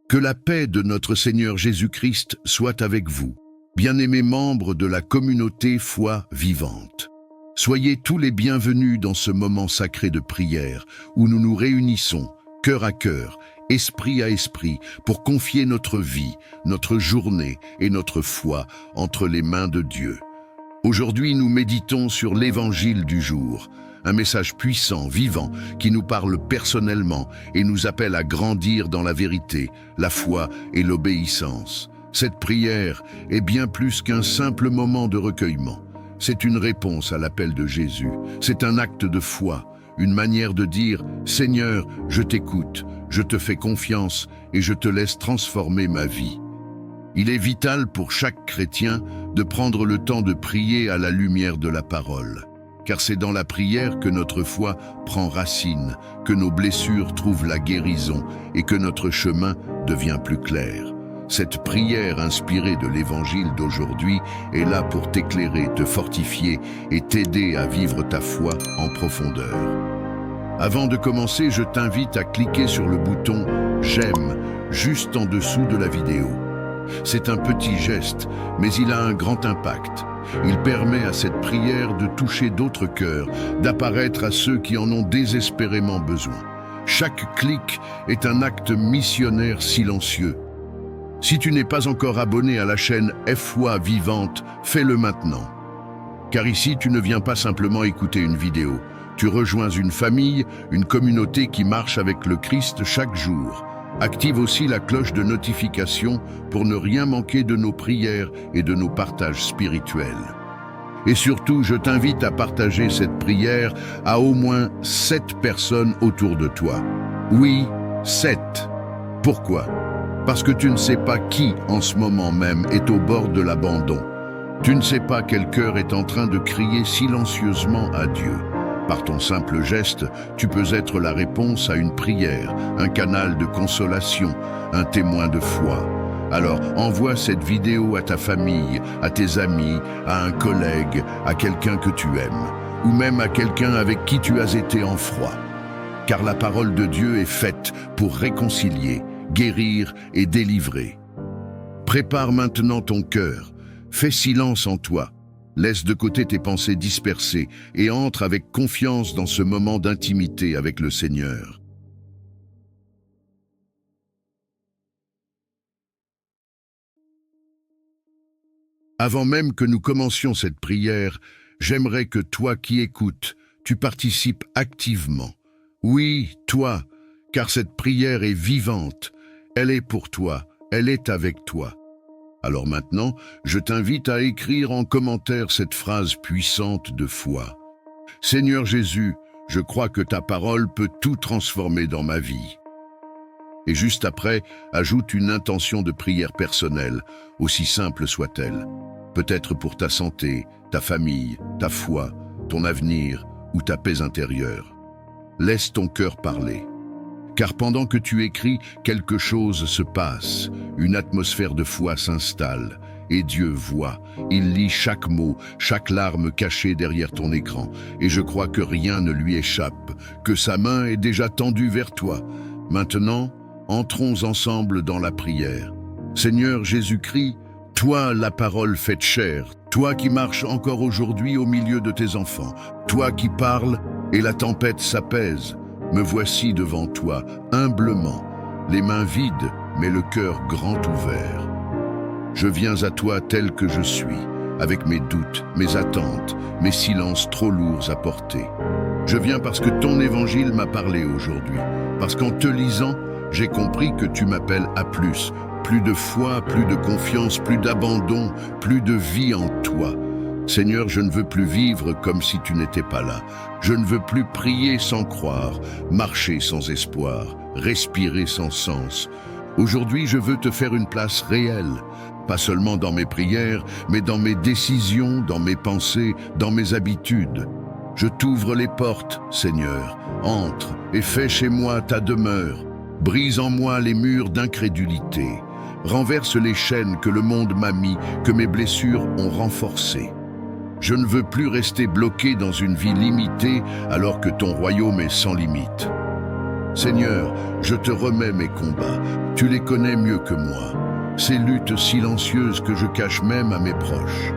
Que la paix de notre Seigneur Jésus-Christ soit avec vous, bien-aimés membres de la communauté Foi Vivante. Soyez tous les bienvenus dans ce moment sacré de prière où nous nous réunissons, cœur à cœur, esprit à esprit, pour confier notre vie, notre journée et notre foi entre les mains de Dieu. Aujourd'hui, nous méditons sur l'Évangile du jour, un message puissant, vivant, qui nous parle personnellement et nous appelle à grandir dans la vérité, la foi et l'obéissance. Cette prière est bien plus qu'un simple moment de recueillement. C'est une réponse à l'appel de Jésus. C'est un acte de foi, une manière de dire « Seigneur, je t'écoute, je te fais confiance et je te laisse transformer ma vie ». Il est vital pour chaque chrétien de prendre le temps de prier à la lumière de la parole. Car c'est dans la prière que notre foi prend racine, que nos blessures trouvent la guérison et que notre chemin devient plus clair. Cette prière inspirée de l'Évangile d'aujourd'hui est là pour t'éclairer, te fortifier et t'aider à vivre ta foi en profondeur. Avant de commencer, je t'invite à cliquer sur le bouton « J'aime » juste en dessous de la vidéo. C'est un petit geste, mais il a un grand impact. Il permet à cette prière de toucher d'autres cœurs, d'apparaître à ceux qui en ont désespérément besoin. Chaque clic est un acte missionnaire silencieux. Si tu n'es pas encore abonné à la chaîne Foi Vivante, fais-le maintenant. Car ici, tu ne viens pas simplement écouter une vidéo. Tu rejoins une famille, une communauté qui marche avec le Christ chaque jour. Active aussi la cloche de notification pour ne rien manquer de nos prières et de nos partages spirituels. Et surtout, je t'invite à partager cette prière à au moins 7 personnes autour de toi. Oui, 7. Pourquoi ? Parce que tu ne sais pas qui, en ce moment même, est au bord de l'abandon. Tu ne sais pas quel cœur est en train de crier silencieusement à Dieu. Par ton simple geste, tu peux être la réponse à une prière, un canal de consolation, un témoin de foi. Alors, envoie cette vidéo à ta famille, à tes amis, à un collègue, à quelqu'un que tu aimes, ou même à quelqu'un avec qui tu as été en froid. Car la parole de Dieu est faite pour réconcilier, guérir et délivrer. Prépare maintenant ton cœur, fais silence en toi. Laisse de côté tes pensées dispersées et entre avec confiance dans ce moment d'intimité avec le Seigneur. Avant même que nous commencions cette prière, j'aimerais que toi qui écoutes, tu participes activement. Oui, toi, car cette prière est vivante, elle est pour toi, elle est avec toi. Alors maintenant, je t'invite à écrire en commentaire cette phrase puissante de foi. Seigneur Jésus, je crois que ta parole peut tout transformer dans ma vie. Et juste après, ajoute une intention de prière personnelle, aussi simple soit-elle. Peut-être pour ta santé, ta famille, ta foi, ton avenir ou ta paix intérieure. Laisse ton cœur parler. Car pendant que tu écris, quelque chose se passe, une atmosphère de foi s'installe, et Dieu voit, il lit chaque mot, chaque larme cachée derrière ton écran, et je crois que rien ne lui échappe, que sa main est déjà tendue vers toi. Maintenant, entrons ensemble dans la prière. Seigneur Jésus-Christ, toi la parole faite chair, toi qui marches encore aujourd'hui au milieu de tes enfants, toi qui parles et la tempête s'apaise. Me voici devant toi, humblement, les mains vides, mais le cœur grand ouvert. Je viens à toi tel que je suis, avec mes doutes, mes attentes, mes silences trop lourds à porter. Je viens parce que ton évangile m'a parlé aujourd'hui, parce qu'en te lisant, j'ai compris que tu m'appelles à plus de foi, plus de confiance, plus d'abandon, plus de vie en toi. Seigneur, je ne veux plus vivre comme si tu n'étais pas là. Je ne veux plus prier sans croire, marcher sans espoir, respirer sans sens. Aujourd'hui, je veux te faire une place réelle, pas seulement dans mes prières, mais dans mes décisions, dans mes pensées, dans mes habitudes. Je t'ouvre les portes, Seigneur. Entre et fais chez moi ta demeure. Brise en moi les murs d'incrédulité. Renverse les chaînes que le monde m'a mis, que mes blessures ont renforcées. Je ne veux plus rester bloqué dans une vie limitée alors que ton royaume est sans limite. Seigneur, je te remets mes combats, tu les connais mieux que moi. Ces luttes silencieuses que je cache même à mes proches.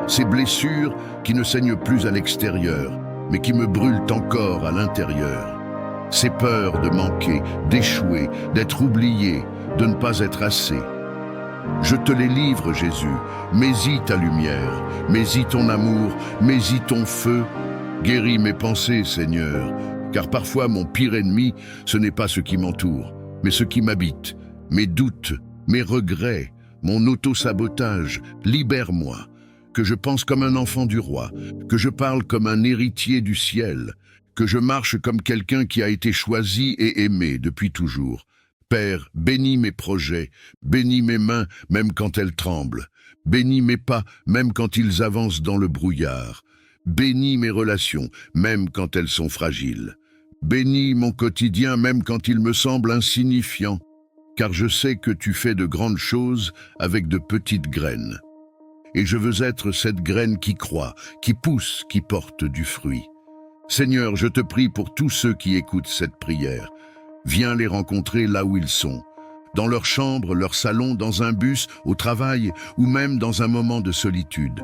Ces blessures qui ne saignent plus à l'extérieur, mais qui me brûlent encore à l'intérieur. Ces peurs de manquer, d'échouer, d'être oublié, de ne pas être assez. Je te les livre, Jésus. Mets-y ta lumière, mets-y ton amour, mets-y ton feu. Guéris mes pensées, Seigneur, car parfois mon pire ennemi, ce n'est pas ce qui m'entoure, mais ce qui m'habite. Mes doutes, mes regrets, mon auto-sabotage, libère-moi. Que je pense comme un enfant du roi, que je parle comme un héritier du ciel, que je marche comme quelqu'un qui a été choisi et aimé depuis toujours. Père, bénis mes projets, bénis mes mains même quand elles tremblent, bénis mes pas même quand ils avancent dans le brouillard, bénis mes relations même quand elles sont fragiles, bénis mon quotidien même quand il me semble insignifiant, car je sais que tu fais de grandes choses avec de petites graines. Et je veux être cette graine qui croît, qui pousse, qui porte du fruit. Seigneur, je te prie pour tous ceux qui écoutent cette prière. Viens les rencontrer là où ils sont, dans leur chambre, leur salon, dans un bus, au travail ou même dans un moment de solitude.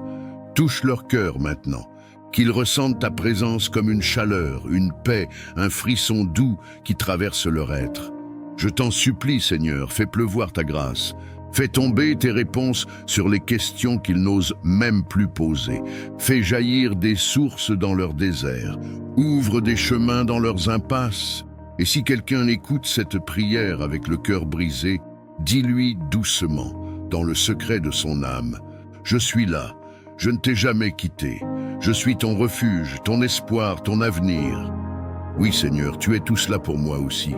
Touche leur cœur maintenant, qu'ils ressentent ta présence comme une chaleur, une paix, un frisson doux qui traverse leur être. Je t'en supplie, Seigneur, fais pleuvoir ta grâce. Fais tomber tes réponses sur les questions qu'ils n'osent même plus poser. Fais jaillir des sources dans leur désert. Ouvre des chemins dans leurs impasses. Et si quelqu'un écoute cette prière avec le cœur brisé, dis-lui doucement, dans le secret de son âme, « Je suis là, je ne t'ai jamais quitté. Je suis ton refuge, ton espoir, ton avenir. » Oui, Seigneur, tu es tout cela pour moi aussi.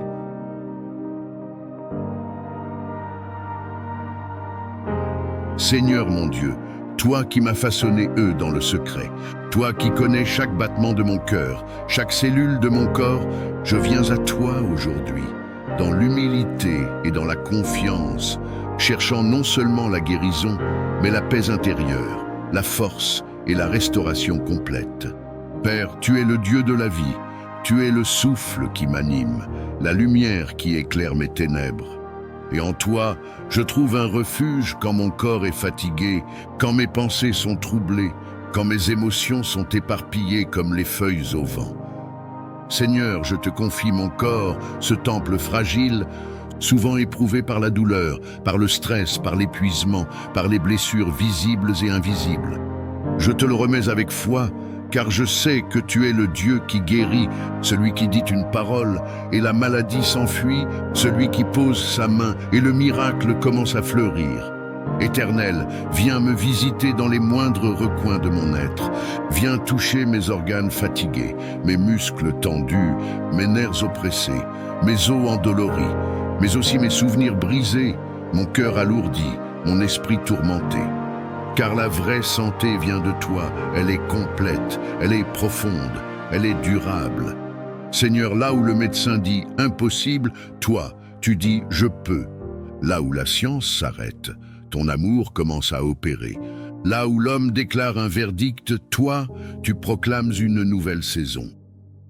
Seigneur mon Dieu, toi qui m'as façonné eux dans le secret, toi qui connais chaque battement de mon cœur, chaque cellule de mon corps, je viens à toi aujourd'hui, dans l'humilité et dans la confiance, cherchant non seulement la guérison, mais la paix intérieure, la force et la restauration complète. Père, tu es le Dieu de la vie, tu es le souffle qui m'anime, la lumière qui éclaire mes ténèbres. Et en toi, je trouve un refuge quand mon corps est fatigué, quand mes pensées sont troublées, quand mes émotions sont éparpillées comme les feuilles au vent. Seigneur, je te confie mon corps, ce temple fragile, souvent éprouvé par la douleur, par le stress, par l'épuisement, par les blessures visibles et invisibles. Je te le remets avec foi, car je sais que tu es le Dieu qui guérit, celui qui dit une parole, et la maladie s'enfuit, celui qui pose sa main, et le miracle commence à fleurir. Éternel, viens me visiter dans les moindres recoins de mon être. Viens toucher mes organes fatigués, mes muscles tendus, mes nerfs oppressés, mes os endoloris, mais aussi mes souvenirs brisés, mon cœur alourdi, mon esprit tourmenté. Car la vraie santé vient de toi, elle est complète, elle est profonde, elle est durable. Seigneur, là où le médecin dit « impossible », toi, tu dis « je peux ». Là où la science s'arrête, ton amour commence à opérer. Là où l'homme déclare un verdict, toi, tu proclames une nouvelle saison.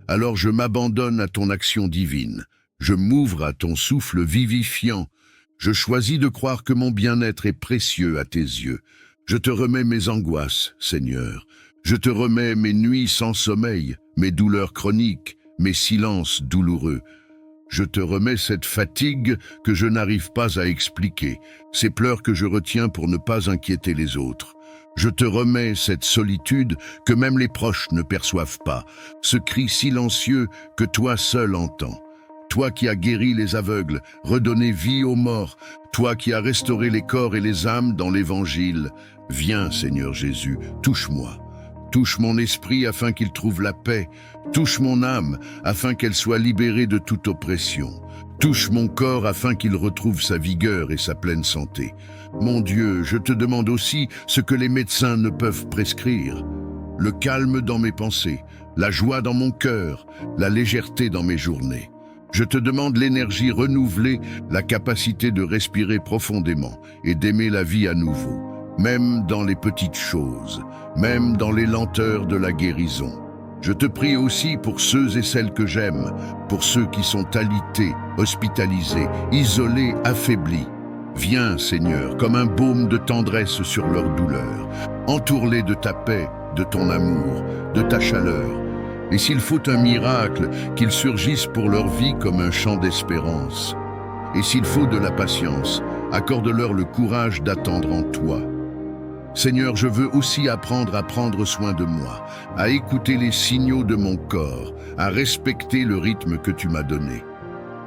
Alors je m'abandonne à ton action divine, je m'ouvre à ton souffle vivifiant, je choisis de croire que mon bien-être est précieux à tes yeux. Je te remets mes angoisses, Seigneur. Je te remets mes nuits sans sommeil, mes douleurs chroniques, mes silences douloureux. Je te remets cette fatigue que je n'arrive pas à expliquer, ces pleurs que je retiens pour ne pas inquiéter les autres. Je te remets cette solitude que même les proches ne perçoivent pas, ce cri silencieux que toi seul entends. Toi qui as guéri les aveugles, redonné vie aux morts, toi qui as restauré les corps et les âmes dans l'Évangile, viens, Seigneur Jésus, touche-moi. Touche mon esprit afin qu'il trouve la paix. Touche mon âme afin qu'elle soit libérée de toute oppression. Touche mon corps afin qu'il retrouve sa vigueur et sa pleine santé. Mon Dieu, je te demande aussi ce que les médecins ne peuvent prescrire. Le calme dans mes pensées, la joie dans mon cœur, la légèreté dans mes journées. Je te demande l'énergie renouvelée, la capacité de respirer profondément et d'aimer la vie à nouveau, même dans les petites choses, même dans les lenteurs de la guérison. Je te prie aussi pour ceux et celles que j'aime, pour ceux qui sont alités, hospitalisés, isolés, affaiblis. Viens, Seigneur, comme un baume de tendresse sur leur douleur. Entoure-les de ta paix, de ton amour, de ta chaleur. Et s'il faut un miracle, qu'il surgisse pour leur vie comme un chant d'espérance. Et s'il faut de la patience, accorde-leur le courage d'attendre en toi. Seigneur, je veux aussi apprendre à prendre soin de moi, à écouter les signaux de mon corps, à respecter le rythme que tu m'as donné.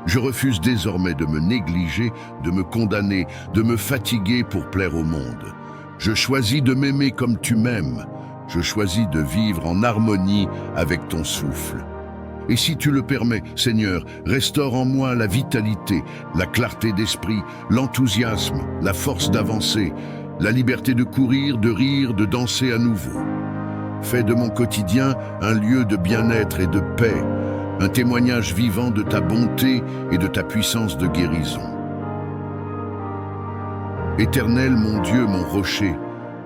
Je refuse désormais de me négliger, de me condamner, de me fatiguer pour plaire au monde. Je choisis de m'aimer comme tu m'aimes. Je choisis de vivre en harmonie avec ton souffle. Et si tu le permets, Seigneur, restaure en moi la vitalité, la clarté d'esprit, l'enthousiasme, la force d'avancer, la liberté de courir, de rire, de danser à nouveau. Fais de mon quotidien un lieu de bien-être et de paix, un témoignage vivant de ta bonté et de ta puissance de guérison. Éternel, mon Dieu, mon rocher,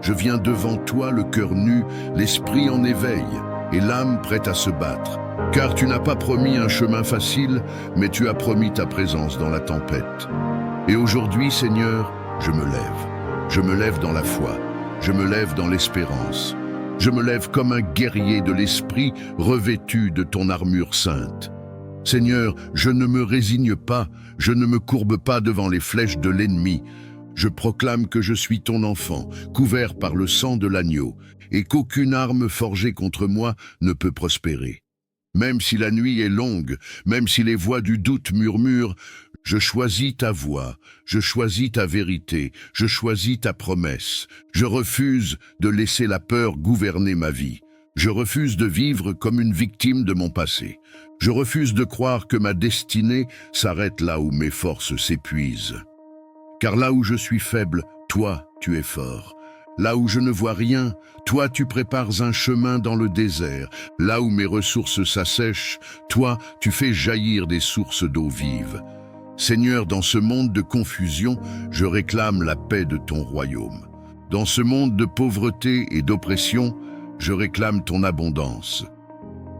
je viens devant toi le cœur nu, l'esprit en éveil et l'âme prête à se battre. Car tu n'as pas promis un chemin facile, mais tu as promis ta présence dans la tempête. Et aujourd'hui, Seigneur, je me lève. Je me lève dans la foi. Je me lève dans l'espérance. Je me lève comme un guerrier de l'esprit revêtu de ton armure sainte. Seigneur, je ne me résigne pas, je ne me courbe pas devant les flèches de l'ennemi. Je proclame que je suis ton enfant, couvert par le sang de l'agneau, et qu'aucune arme forgée contre moi ne peut prospérer. Même si la nuit est longue, même si les voix du doute murmurent, je choisis ta voix, je choisis ta vérité, je choisis ta promesse. Je refuse de laisser la peur gouverner ma vie. Je refuse de vivre comme une victime de mon passé. Je refuse de croire que ma destinée s'arrête là où mes forces s'épuisent. Car là où je suis faible, toi, tu es fort. Là où je ne vois rien, toi tu prépares un chemin dans le désert. Là où mes ressources s'assèchent, toi tu fais jaillir des sources d'eau vive. Seigneur, dans ce monde de confusion, je réclame la paix de ton royaume. Dans ce monde de pauvreté et d'oppression, je réclame ton abondance.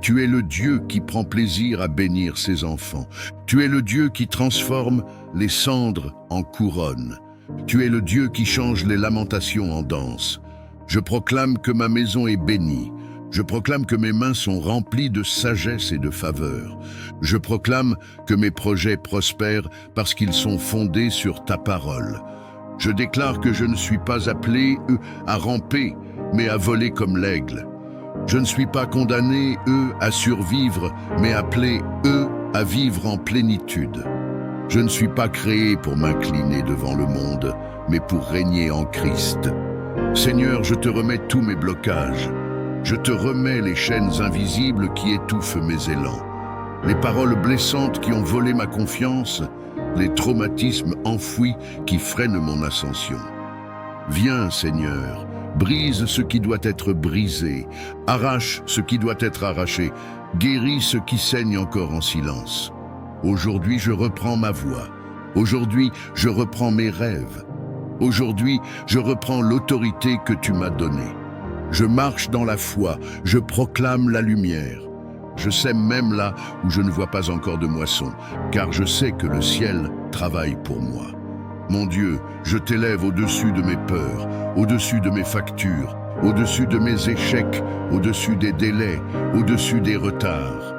Tu es le Dieu qui prend plaisir à bénir ses enfants. Tu es le Dieu qui transforme les cendres en couronnes. Tu es le Dieu qui change les lamentations en danse. Je proclame que ma maison est bénie. Je proclame que mes mains sont remplies de sagesse et de faveur. Je proclame que mes projets prospèrent parce qu'ils sont fondés sur ta parole. Je déclare que je ne suis pas appelé, à ramper, mais à voler comme l'aigle. Je ne suis pas condamné, à survivre, mais appelé, à vivre en plénitude. Je ne suis pas créé pour m'incliner devant le monde, mais pour régner en Christ. Seigneur, je te remets tous mes blocages. Je te remets les chaînes invisibles qui étouffent mes élans, les paroles blessantes qui ont volé ma confiance, les traumatismes enfouis qui freinent mon ascension. Viens, Seigneur, brise ce qui doit être brisé, arrache ce qui doit être arraché, guéris ce qui saigne encore en silence. Aujourd'hui, je reprends ma voix. Aujourd'hui, je reprends mes rêves. Aujourd'hui, je reprends l'autorité que tu m'as donnée. Je marche dans la foi, je proclame la lumière. Je sème même là où je ne vois pas encore de moisson, car je sais que le ciel travaille pour moi. Mon Dieu, je t'élève au-dessus de mes peurs, au-dessus de mes factures, au-dessus de mes échecs, au-dessus des délais, au-dessus des retards.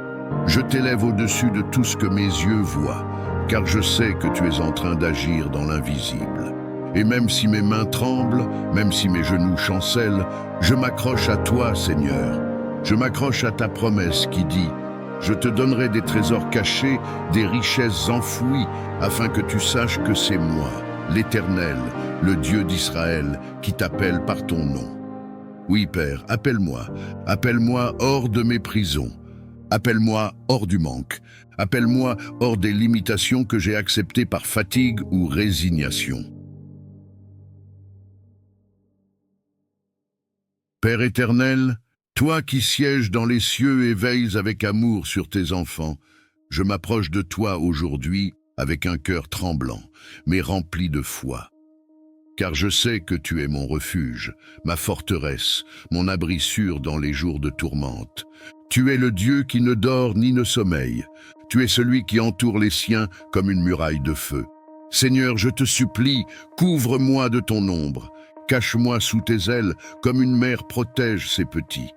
Je t'élève au-dessus de tout ce que mes yeux voient, car je sais que tu es en train d'agir dans l'invisible. Et même si mes mains tremblent, même si mes genoux chancellent, je m'accroche à toi, Seigneur. Je m'accroche à ta promesse qui dit « Je te donnerai des trésors cachés, des richesses enfouies, afin que tu saches que c'est moi, l'Éternel, le Dieu d'Israël, qui t'appelle par ton nom. » Oui, Père, appelle-moi hors de mes prisons. Appelle-moi hors du manque. Appelle-moi hors des limitations que j'ai acceptées par fatigue ou résignation. Père éternel, toi qui sièges dans les cieux et veilles avec amour sur tes enfants, je m'approche de toi aujourd'hui avec un cœur tremblant, mais rempli de foi. Car je sais que tu es mon refuge, ma forteresse, mon abri sûr dans les jours de tourmente. Tu es le Dieu qui ne dort ni ne sommeille. Tu es celui qui entoure les siens comme une muraille de feu. Seigneur, je te supplie, couvre-moi de ton ombre. Cache-moi sous tes ailes comme une mère protège ses petits.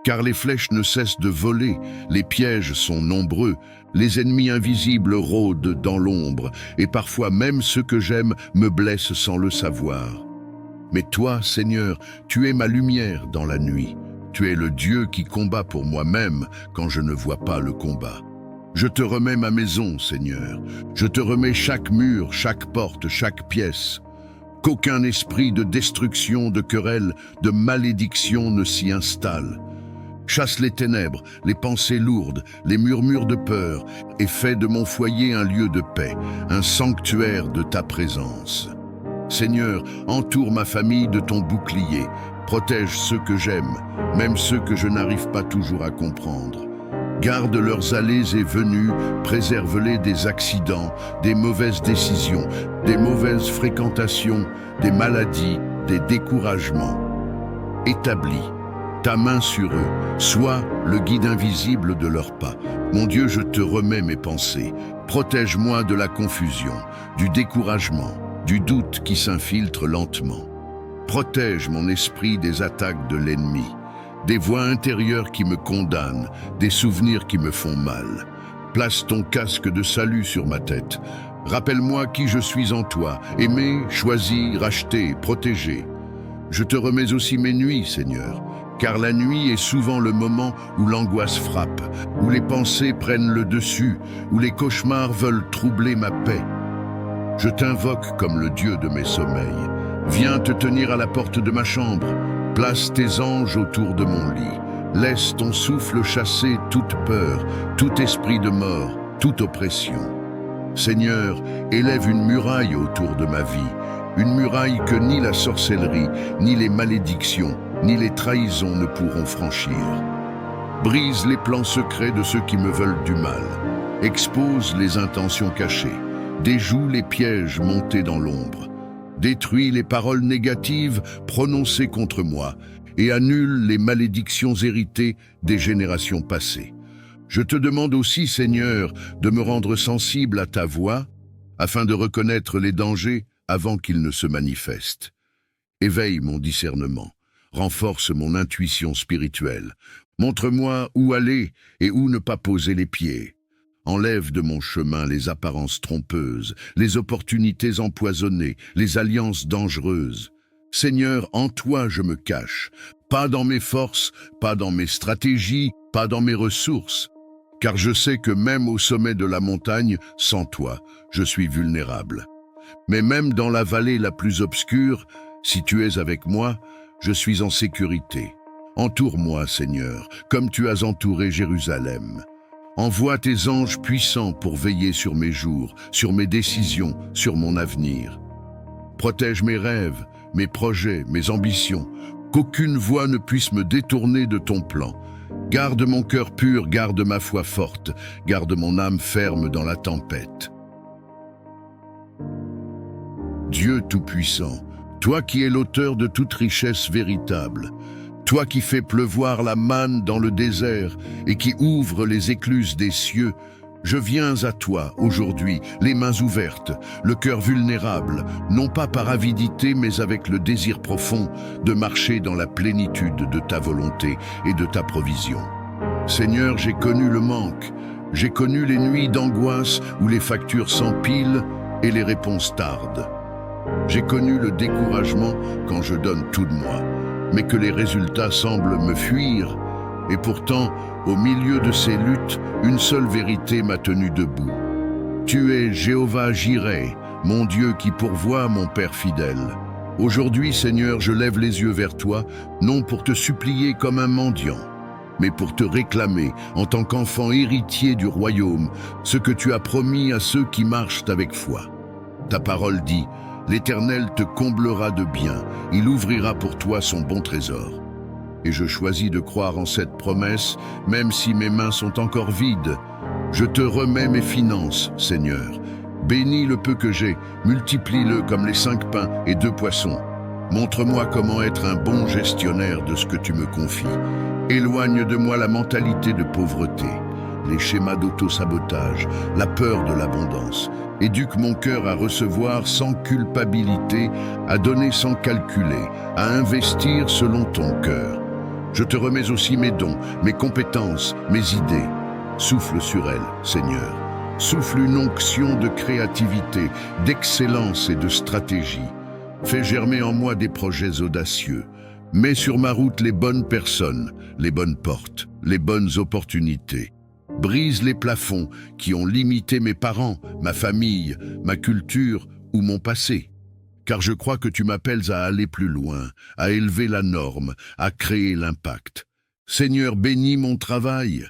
Car les flèches ne cessent de voler, les pièges sont nombreux, les ennemis invisibles rôdent dans l'ombre, et parfois même ceux que j'aime me blessent sans le savoir. Mais toi, Seigneur, tu es ma lumière dans la nuit. Tu es le Dieu qui combat pour moi-même quand je ne vois pas le combat. Je te remets ma maison, Seigneur. Je te remets chaque mur, chaque porte, chaque pièce. Qu'aucun esprit de destruction, de querelle, de malédiction ne s'y installe. Chasse les ténèbres, les pensées lourdes, les murmures de peur, et fais de mon foyer un lieu de paix, un sanctuaire de ta présence. Seigneur, entoure ma famille de ton bouclier, protège ceux que j'aime, même ceux que je n'arrive pas toujours à comprendre. Garde leurs allées et venues, préserve-les des accidents, des mauvaises décisions, des mauvaises fréquentations, des maladies, des découragements. Établis ta main sur eux, sois le guide invisible de leurs pas. Mon Dieu, je te remets mes pensées. Protège-moi de la confusion, du découragement, du doute qui s'infiltre lentement. Protège mon esprit des attaques de l'ennemi, des voix intérieures qui me condamnent, des souvenirs qui me font mal. Place ton casque de salut sur ma tête. Rappelle-moi qui je suis en toi, aimé, choisi, racheté, protégé. Je te remets aussi mes nuits, Seigneur, car la nuit est souvent le moment où l'angoisse frappe, où les pensées prennent le dessus, où les cauchemars veulent troubler ma paix. Je t'invoque comme le Dieu de mes sommeils. Viens te tenir à la porte de ma chambre. Place tes anges autour de mon lit. Laisse ton souffle chasser toute peur, tout esprit de mort, toute oppression. Seigneur, élève une muraille autour de ma vie, une muraille que ni la sorcellerie, ni les malédictions, ni les trahisons ne pourront franchir. Brise les plans secrets de ceux qui me veulent du mal. Expose les intentions cachées. Déjoue les pièges montés dans l'ombre. Détruis les paroles négatives prononcées contre moi et annule les malédictions héritées des générations passées. Je te demande aussi, Seigneur, de me rendre sensible à ta voix, afin de reconnaître les dangers avant qu'ils ne se manifestent. Éveille mon discernement, renforce mon intuition spirituelle. Montre-moi où aller et où ne pas poser les pieds. Enlève de mon chemin les apparences trompeuses, les opportunités empoisonnées, les alliances dangereuses. Seigneur, en toi je me cache, pas dans mes forces, pas dans mes stratégies, pas dans mes ressources. Car je sais que même au sommet de la montagne, sans toi, je suis vulnérable. Mais même dans la vallée la plus obscure, si tu es avec moi, je suis en sécurité. Entoure-moi, Seigneur, comme tu as entouré Jérusalem. Envoie tes anges puissants pour veiller sur mes jours, sur mes décisions, sur mon avenir. Protège mes rêves, mes projets, mes ambitions, qu'aucune voix ne puisse me détourner de ton plan. Garde mon cœur pur, garde ma foi forte, garde mon âme ferme dans la tempête. Dieu Tout-Puissant, toi qui es l'auteur de toute richesse véritable, toi qui fais pleuvoir la manne dans le désert et qui ouvre les écluses des cieux, je viens à toi aujourd'hui, les mains ouvertes, le cœur vulnérable, non pas par avidité mais avec le désir profond de marcher dans la plénitude de ta volonté et de ta provision. Seigneur, j'ai connu le manque, j'ai connu les nuits d'angoisse où les factures s'empilent et les réponses tardent. J'ai connu le découragement quand je donne tout de moi, mais que les résultats semblent me fuir. Et pourtant, au milieu de ces luttes, une seule vérité m'a tenu debout. Tu es Jéhovah Jireh, mon Dieu qui pourvoit, mon Père fidèle. Aujourd'hui, Seigneur, je lève les yeux vers toi, non pour te supplier comme un mendiant, mais pour te réclamer, en tant qu'enfant héritier du royaume, ce que tu as promis à ceux qui marchent avec foi. Ta parole dit: l'Éternel te comblera de biens, il ouvrira pour toi son bon trésor. Et je choisis de croire en cette promesse, même si mes mains sont encore vides. Je te remets mes finances, Seigneur. Bénis le peu que j'ai, multiplie-le comme les 5 pains et 2 poissons. Montre-moi comment être un bon gestionnaire de ce que tu me confies. Éloigne de moi la mentalité de pauvreté, les schémas d'auto-sabotage, la peur de l'abondance. Éduque mon cœur à recevoir sans culpabilité, à donner sans calculer, à investir selon ton cœur. Je te remets aussi mes dons, mes compétences, mes idées. Souffle sur elles, Seigneur. Souffle une onction de créativité, d'excellence et de stratégie. Fais germer en moi des projets audacieux. Mets sur ma route les bonnes personnes, les bonnes portes, les bonnes opportunités. Brise les plafonds qui ont limité mes parents, ma famille, ma culture ou mon passé. Car je crois que tu m'appelles à aller plus loin, à élever la norme, à créer l'impact. Seigneur, bénis mon travail.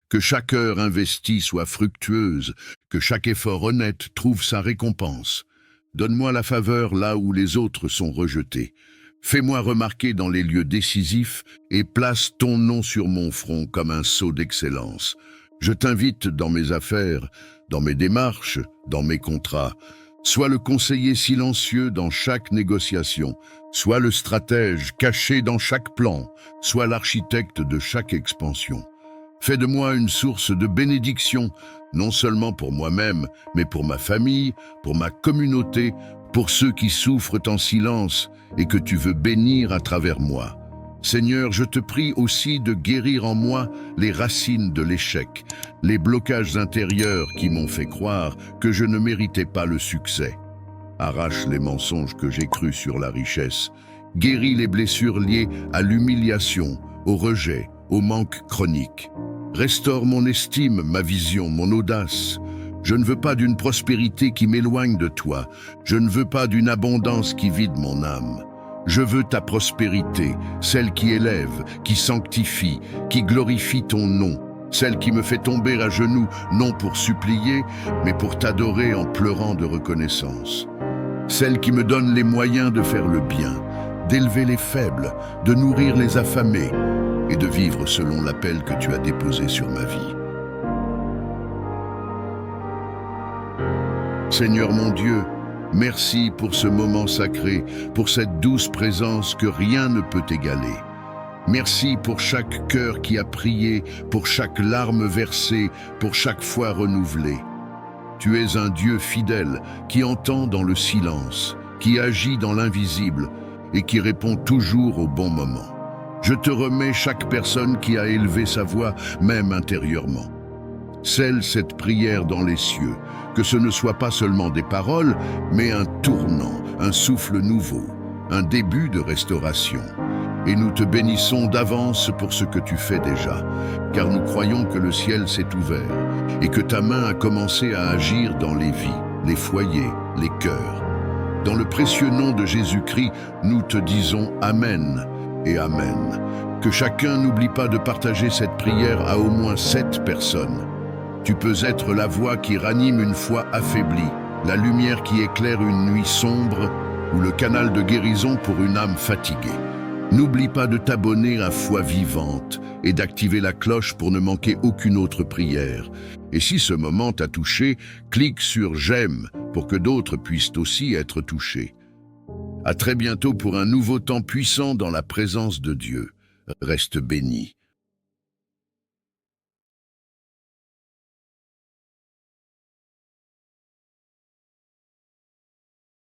Que chaque heure investie soit fructueuse, que chaque effort honnête trouve sa récompense. Donne-moi la faveur là où les autres sont rejetés. Fais-moi remarquer dans les lieux décisifs et place ton nom sur mon front comme un sceau d'excellence. Je t'invite dans mes affaires, dans mes démarches, dans mes contrats. Sois le conseiller silencieux dans chaque négociation, sois le stratège caché dans chaque plan, sois l'architecte de chaque expansion. Fais de moi une source de bénédiction, non seulement pour moi-même, mais pour ma famille, pour ma communauté, pour ceux qui souffrent en silence et que tu veux bénir à travers moi. Seigneur, je te prie aussi de guérir en moi les racines de l'échec, les blocages intérieurs qui m'ont fait croire que je ne méritais pas le succès. Arrache les mensonges que j'ai crus sur la richesse, guéris les blessures liées à l'humiliation, au rejet, au manque chronique. Restaure mon estime, ma vision, mon audace. Je ne veux pas d'une prospérité qui m'éloigne de toi. Je ne veux pas d'une abondance qui vide mon âme. Je veux ta prospérité, celle qui élève, qui sanctifie, qui glorifie ton nom, celle qui me fait tomber à genoux, non pour supplier, mais pour t'adorer en pleurant de reconnaissance. Celle qui me donne les moyens de faire le bien, d'élever les faibles, de nourrir les affamés et de vivre selon l'appel que tu as déposé sur ma vie. Seigneur mon Dieu, merci pour ce moment sacré, pour cette douce présence que rien ne peut égaler. Merci pour chaque cœur qui a prié, pour chaque larme versée, pour chaque foi renouvelée. Tu es un Dieu fidèle qui entend dans le silence, qui agit dans l'invisible et qui répond toujours au bon moment. Je te remets chaque personne qui a élevé sa voix, même intérieurement. Scelle cette prière dans les cieux, que ce ne soit pas seulement des paroles, mais un tournant, un souffle nouveau, un début de restauration. Et nous te bénissons d'avance pour ce que tu fais déjà, car nous croyons que le ciel s'est ouvert et que ta main a commencé à agir dans les vies, les foyers, les cœurs. Dans le précieux nom de Jésus-Christ, nous te disons Amen et Amen. Que chacun n'oublie pas de partager cette prière à au moins 7 personnes. Tu peux être la voix qui ranime une foi affaiblie, la lumière qui éclaire une nuit sombre ou le canal de guérison pour une âme fatiguée. N'oublie pas de t'abonner à Foi Vivante et d'activer la cloche pour ne manquer aucune autre prière. Et si ce moment t'a touché, clique sur J'aime pour que d'autres puissent aussi être touchés. À très bientôt pour un nouveau temps puissant dans la présence de Dieu. Reste béni.